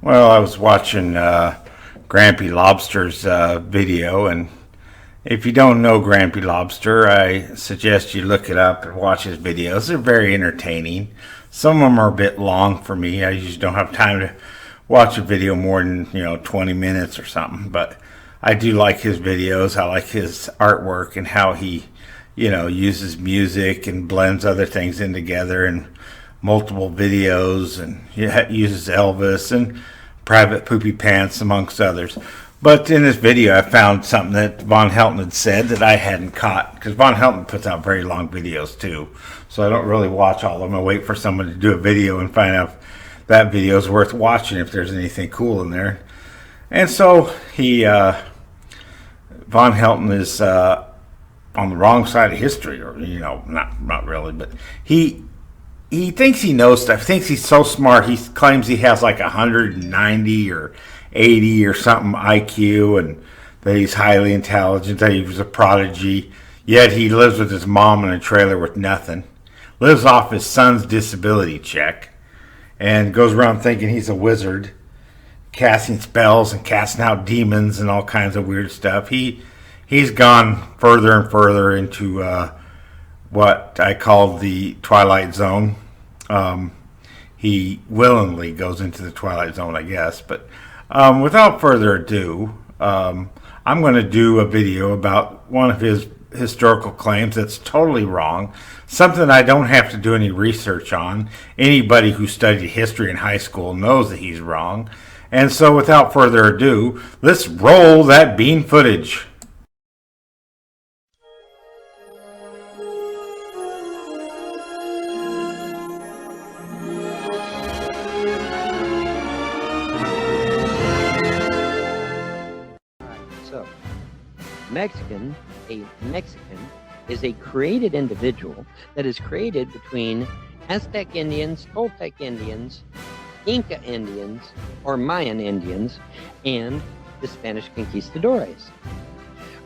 Well, I was watching Grampy Lobster's video, and if you don't know Grampy Lobster, I suggest you look it up and watch his videos. They're very entertaining. Some of them are a bit long for me. I usually don't have time to watch a video more than 20 minutes or something. But I do like his videos. I like his artwork and how he uses music and blends other things in together and multiple videos, and uses Elvis and Private Poopy Pants amongst others. But in this video I found something that Vonhelton had said that I hadn't caught, because Vonhelton puts out very long videos too, so I don't really watch all of them. I wait for someone to do a video and find out if that video is worth watching, if there's anything cool in there. And so Vonhelton is on the wrong side of history, or not really, but he thinks he knows stuff. Thinks he's so smart. He claims he has like 190 or 80 or something IQ, and that he's highly intelligent, that he was a prodigy. Yet he lives with his mom in a trailer with nothing. Lives off his son's disability check, and goes around thinking he's a wizard, casting spells and casting out demons and all kinds of weird stuff. He's gone further and further into what I call the Twilight Zone. He willingly goes into the Twilight Zone, I guess. But without further ado, I'm going to do a video about one of his historical claims that's totally wrong. Something I don't have to do any research on. Anybody who studied history in high school knows that he's wrong. And so without further ado, let's roll that bean footage. A Mexican is a created individual that is created between Aztec Indians, Toltec Indians, Inca Indians, or Mayan Indians, and the Spanish conquistadores.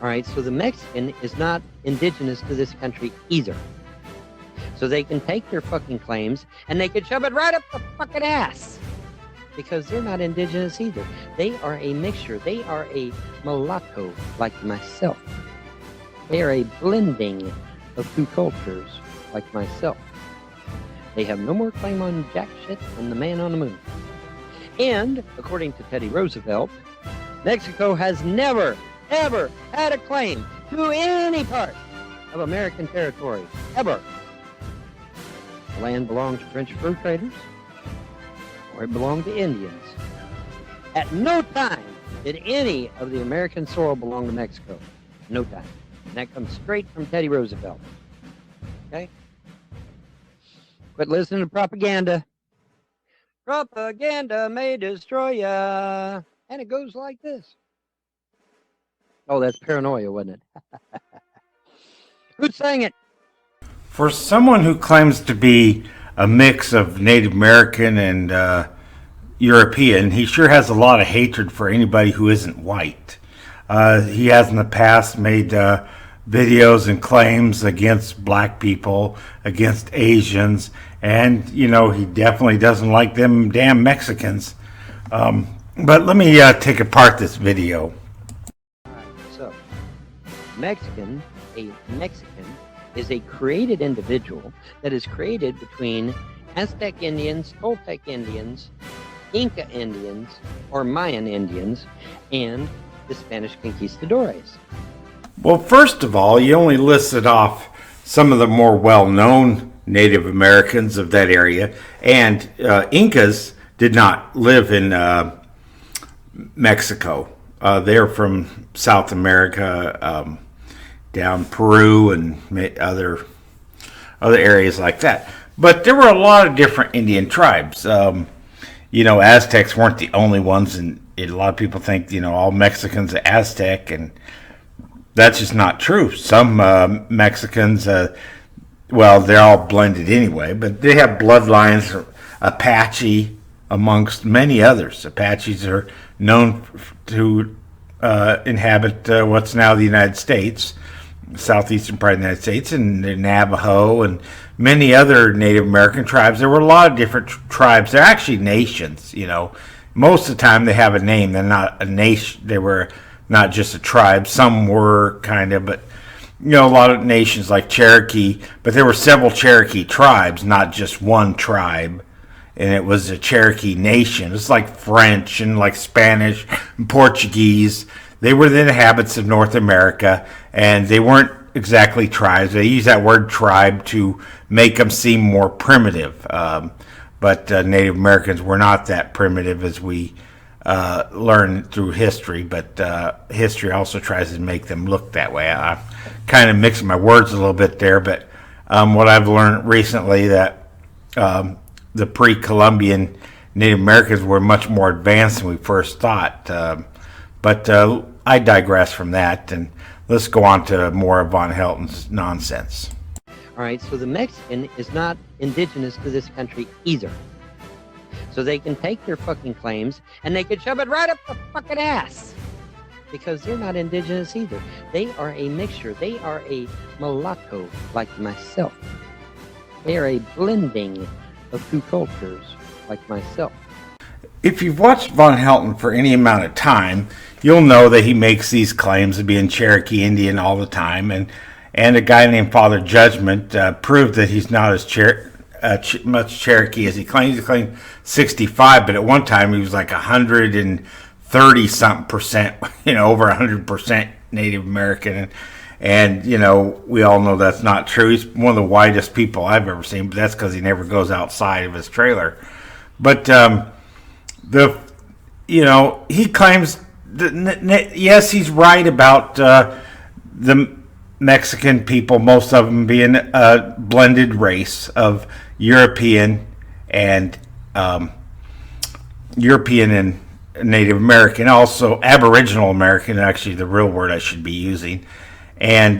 All right, so the Mexican is not indigenous to this country either. So they can take their fucking claims and they can shove it right up the fucking ass, because they're not indigenous either. They are a mixture. They are a mulatto like myself. They are a blending of two cultures like myself. They have no more claim on jack shit than the man on the moon. And, according to Teddy Roosevelt, Mexico has never, ever had a claim to any part of American territory, ever. The land belonged to French fur traders, or it belonged to Indians. At no time did any of the American soil belong to Mexico. No time. And that comes straight from Teddy Roosevelt. Okay? Quit listening to propaganda. Propaganda may destroy ya. And it goes like this. Oh, that's paranoia, wasn't it? Who sang it? For someone who claims to be a mix of Native American and European, he sure has a lot of hatred for anybody who isn't white. He has in the past made videos and claims against black people, against Asians, and he definitely doesn't like them damn Mexicans. But let me take apart this video. So, a Mexican is a created individual that is created between Aztec Indians, Toltec Indians, Inca Indians, or Mayan Indians, and the Spanish conquistadores. Well, first of all, you only listed off some of the more well-known Native Americans of that area, and Incas did not live in Mexico. They're from South America, down Peru and other areas like that. But there were a lot of different Indian tribes. Aztecs weren't the only ones, and a lot of people think, all Mexicans are Aztec, and that's just not true. Some Mexicans, they're all blended anyway, but they have bloodlines, Apache amongst many others. Apaches are known to inhabit what's now the United States, southeastern part of the United States, and the Navajo and many other Native American tribes. There were a lot of different tribes. They're actually nations, most of the time they have a name. They're not a nation. They were not just a tribe. Some were kind of, but a lot of nations like Cherokee, but there were several Cherokee tribes, not just one tribe. And it was a Cherokee nation. It's like French and like Spanish and Portuguese. They were the inhabitants of North America, and they weren't exactly tribes. They use that word tribe to make them seem more primitive. But Native Americans were not that primitive, as we learn through history. But history also tries to make them look that way. I'm kind of mixing my words a little bit there, but what I've learned recently that the pre-Columbian Native Americans were much more advanced than we first thought. But I digress from that, and let's go on to more of Vonhelton's nonsense. All right, so the Mexican is not indigenous to this country either. So they can take their fucking claims and they can shove it right up the fucking ass, because they're not indigenous either. They are a mixture. They are a mulatto like myself. They are a blending of two cultures like myself. If you've watched Vonhelton for any amount of time, you'll know that he makes these claims of being Cherokee Indian all the time, and a guy named Father Judgment proved that he's not as much Cherokee as he claims. He claimed 65, but at one time he was like 130 something percent, over 100% Native American, and we all know that's not true. He's one of the whitest people I've ever seen, but that's because he never goes outside of his trailer. But he claims that, yes, he's right about the Mexican people, most of them being a blended race of European and Native American, also Aboriginal American, actually the real word I should be using, and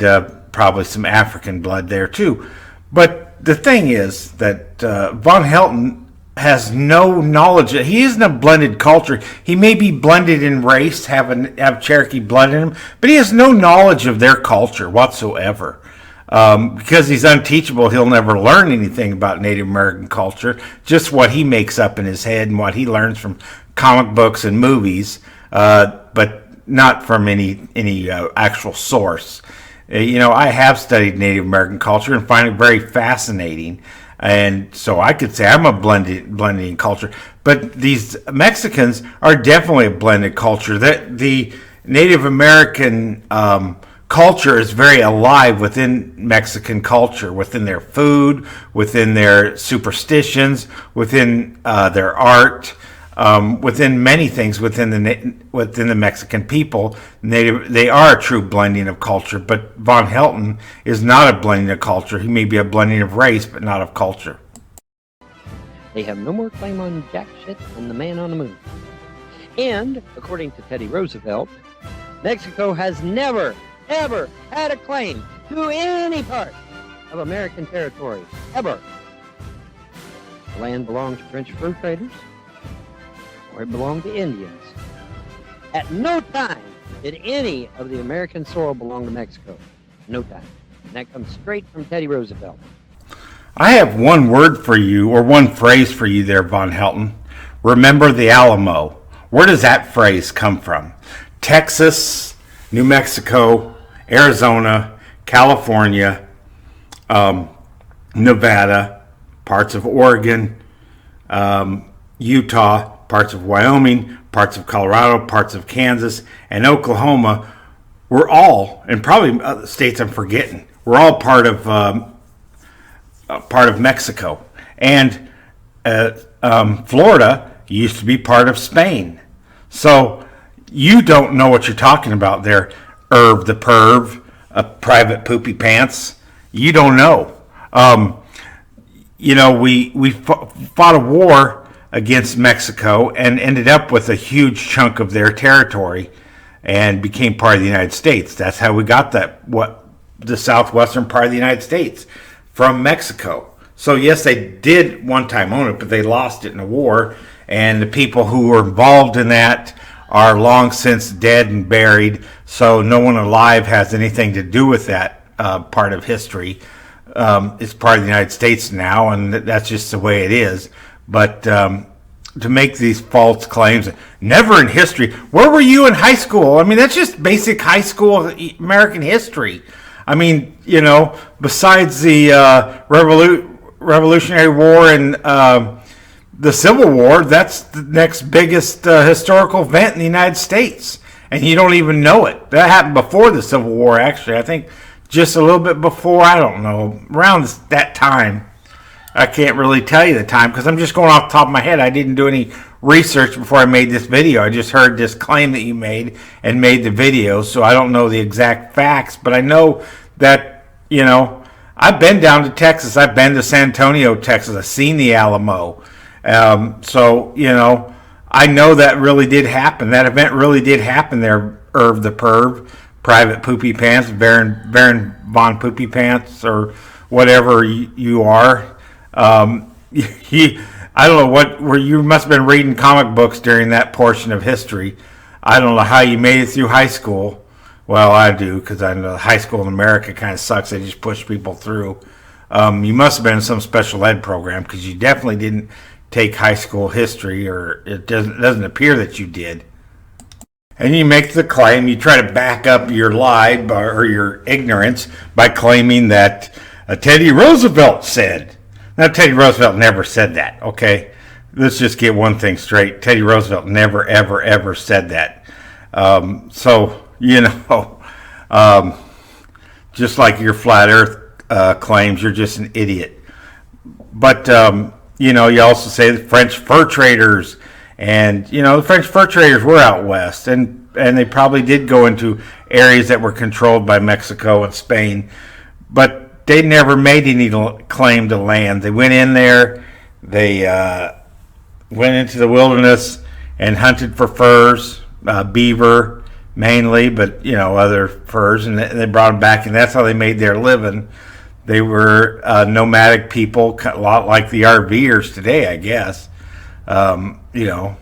probably some African blood there too. But the thing is that Vonhelton has no knowledge. He isn't a blended culture. He may be blended in race, have Cherokee blood in him, but he has no knowledge of their culture whatsoever. Because he's unteachable, he'll never learn anything about Native American culture, just what he makes up in his head and what he learns from comic books and movies, but not from any actual source. I have studied Native American culture and find it very fascinating. And so I could say I'm a blending culture, but these Mexicans are definitely a blended culture. The Native American culture is very alive within Mexican culture, within their food, within their superstitions, within their art, within many things within the Mexican people. They are a true blending of culture, but Vonhelton is not a blending of culture. He may be a blending of race, but not of culture. They have no more claim on jack shit than the man on the moon. And, according to Teddy Roosevelt, Mexico has never, ever had a claim to any part of American territory, ever. The land belonged to French fur traders, or it belonged to Indians. At no time did any of the American soil belong to Mexico. No time. And that comes straight from Teddy Roosevelt. I have one word for you, or one phrase for you there, Vonhelton. Remember the Alamo. Where does that phrase come from? Texas, New Mexico, Arizona, California, Nevada, parts of Oregon, Utah, parts of Wyoming, parts of Colorado, parts of Kansas, and Oklahoma. We're all, and probably other states I'm forgetting, we're all part of Mexico. And Florida used to be part of Spain. So you don't know what you're talking about there, Irv the Perv, Private Poopy Pants. You don't know. We fought a war against Mexico and ended up with a huge chunk of their territory and became part of the United States. That's how we got the southwestern part of the United States, from Mexico. So yes, they did one time own it, but they lost it in a war, and the people who were involved in that are long since dead and buried, so no one alive has anything to do with that part of history. It's part of the United States now, and that's just the way it is. But to make these false claims. Never in history. Where were you in high school? I mean, that's just basic high school American history. I mean, you know, besides the Revolutionary War and the Civil War, that's the next biggest historical event in the United States. And you don't even know it. That happened before the Civil War, actually. I think just a little bit before, I don't know, around that time. I can't really tell you the time because I'm just going off the top of my head. I didn't do any research before I made this video. I just heard this claim that you made and made the video, so I don't know the exact facts. But I know that, you know, I've been down to Texas. I've been to San Antonio, Texas. I've seen the Alamo. So, you know, I know that really did happen. That event really did happen there, Irv the Perv, Private Poopy Pants, Baron Von Poopy Pants, or whatever you are. I don't know where you must have been reading comic books during that portion of history. I don't know how you made it through high school. Well, I do, because I know high school in America kind of sucks. They just push people through. You must have been in some special ed program, because you definitely didn't take high school history, or it doesn't appear that you did. And you make the claim, you try to back up your lie or your ignorance by claiming that Teddy Roosevelt said. Now, Teddy Roosevelt never said that, okay? Let's just get one thing straight. Teddy Roosevelt never, ever, ever said that. So, you know, just like your flat earth claims, you're just an idiot. But, you know, you also say the French fur traders, and, you know, the French fur traders were out west, and they probably did go into areas that were controlled by Mexico and Spain, but they never made any claim to land. They went in there, they went into the wilderness and hunted for furs, beaver mainly, but, you know, other furs, and they brought them back, and that's how they made their living. They were nomadic people, a lot like the RVers today, I guess. You know,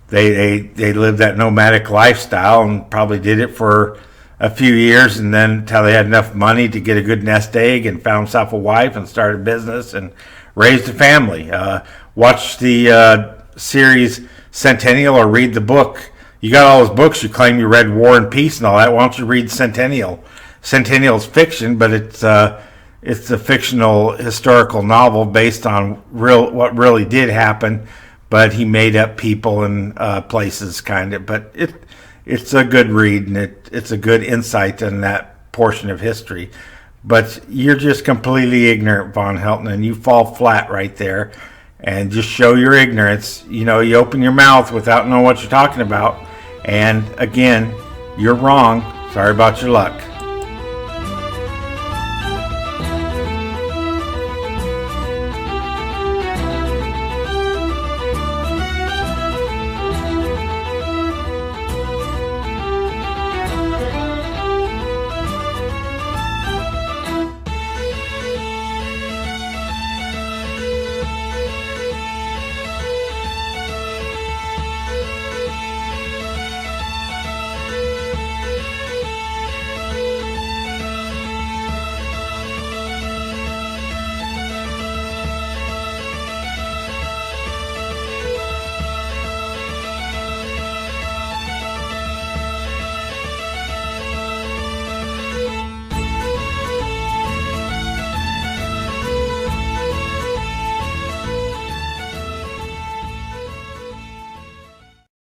they lived that nomadic lifestyle and probably did it for a few years, and then until they had enough money to get a good nest egg and found himself a wife and started a business and raised a family. Watch the series Centennial or read the book. You got all those books. You claim you read War and Peace and all that. Why don't you read Centennial? Centennial's fiction, but it's a fictional historical novel based on what really did happen, but he made up people and places, kind of. But it's a good read, and it's a good insight in that portion of history. But you're just completely ignorant, Vonhelton, and you fall flat right there. And just show your ignorance. You know, you open your mouth without knowing what you're talking about. And again, you're wrong. Sorry about your luck.